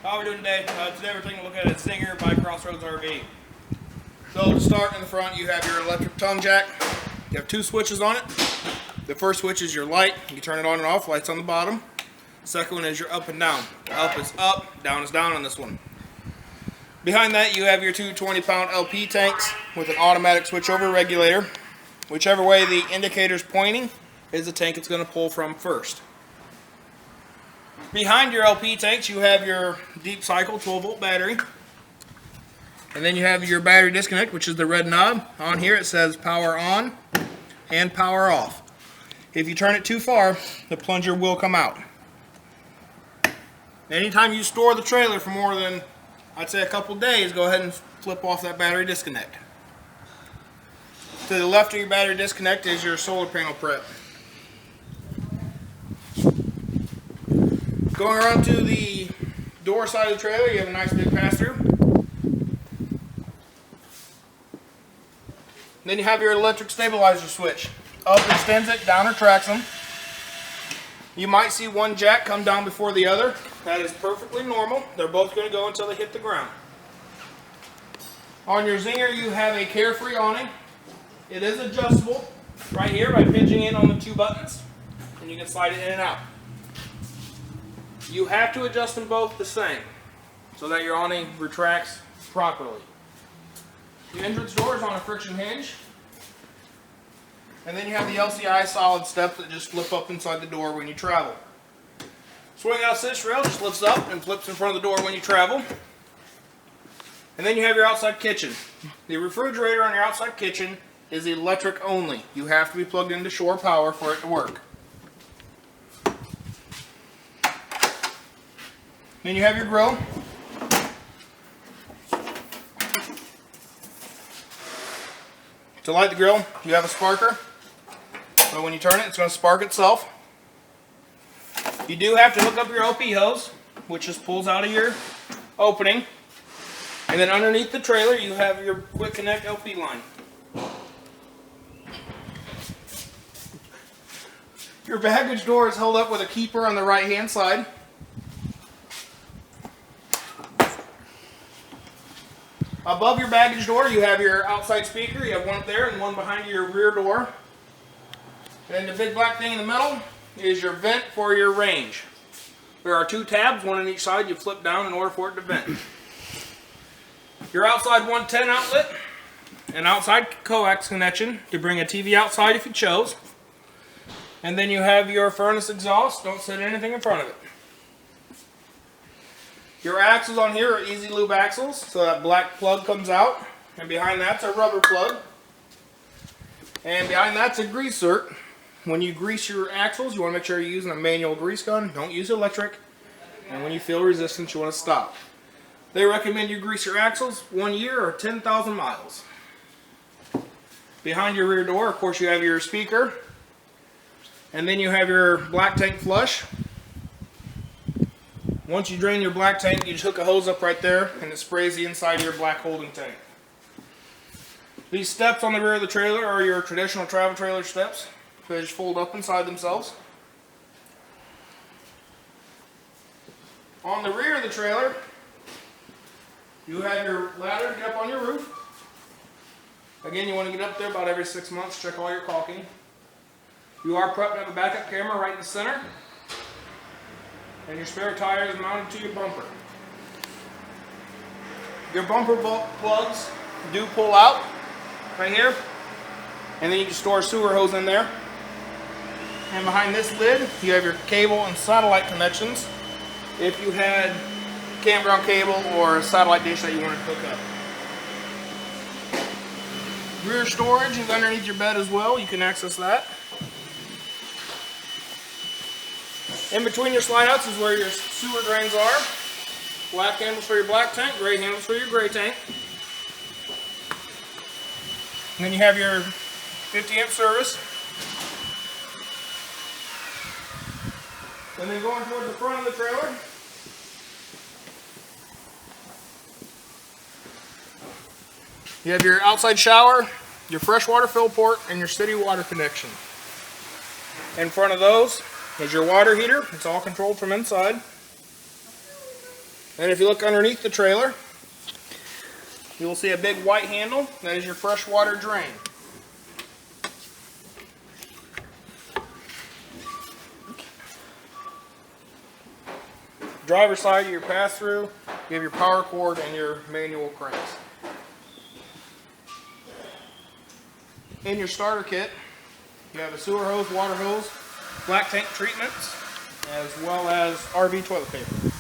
How are we doing today? Today we're taking a look at a Zinger by Crossroads RV. So to start in the front, you have your electric tongue jack. You have two switches on it. The first switch is your light. You can turn it on and off. Light's on the bottom. The second one is your up and down. Up is up, down is down on this one. Behind that, you have your two 20-pound LP tanks with an automatic switchover regulator. Whichever way the indicator's pointing is the tank it's going to pull from first. Behind your LP tanks, you have your deep cycle 12-volt battery. And then you have your battery disconnect, which is the red knob. On here it says power on and power off. If you turn it too far, the plunger will come out. Anytime you store the trailer for more than, I'd say, a couple days, go ahead and flip off that battery disconnect. To the left of your battery disconnect is your solar panel prep. Going around to the door side of the trailer, you have a nice big pass-through. Then you have your electric stabilizer switch. Up extends it, down retracts them. You might see one jack come down before the other. That is perfectly normal. They're both going to go until they hit the ground. On your Zinger, you have a carefree awning. It is adjustable right here by pinching in on the two buttons, and you can slide it in and out. You have to adjust them both the same so that your awning retracts properly. The entrance door is on a friction hinge. And then you have the LCI solid steps that just flip up inside the door when you travel. Swing out assist rail just lifts up and flips in front of the door when you travel. And then you have your outside kitchen. The refrigerator on your outside kitchen is electric only. You have to be plugged into shore power for it to work. Then you have your grill. To light the grill, you have a sparker. So when you turn it, it's going to spark itself. You do have to hook up your LP hose, which just pulls out of your opening. And then underneath the trailer, you have your quick connect LP line. Your baggage door is held up with a keeper on the right hand side. Above your baggage door, you have your outside speaker. You have one up there and one behind your rear door. And the big black thing in the middle is your vent for your range. There are two tabs, one on each side. You flip down in order for it to vent. Your outside 110 outlet, an outside coax connection to bring a TV outside if you chose. And then you have your furnace exhaust. Don't set anything in front of it. Your axles on here are easy lube axles, so that black plug comes out. And behind that's a rubber plug. And behind that's a grease cert. When you grease your axles, you want to make sure you're using a manual grease gun. Don't use electric. And when you feel resistance, you want to stop. They recommend you grease your axles 1 year or 10,000 miles. Behind your rear door, of course, you have your speaker. And then you have your black tank flush. Once you drain your black tank, you just hook a hose up right there and it sprays the inside of your black holding tank. These steps on the rear of the trailer are your traditional travel trailer steps. They just fold up inside themselves. On the rear of the trailer, you have your ladder to get up on your roof. Again, you want to get up there about every 6 months, check all your caulking. You are prepped to have a backup camera right in the center. And your spare tire is mounted to your bumper. Your bumper plugs do pull out right here. And then you can store a sewer hose in there. And behind this lid, you have your cable and satellite connections if you had campground cable or a satellite dish that you wanted to hook up. Rear storage is underneath your bed as well. You can access that. In between your slide outs is where your sewer drains are. Black handles for your black tank, gray handles for your gray tank. And then you have your 50 amp service. And then going towards the front of the trailer, you have your outside shower, your freshwater fill port, and your city water connection. In front of those is your water heater. It's all controlled from inside. And if you look underneath the trailer, you will see a big white handle. That is your freshwater drain. Driver's side of your pass-through, you have your power cord and your manual cranks. In your starter kit, you have a sewer hose, water hose, black tank treatments, as well as RV toilet paper.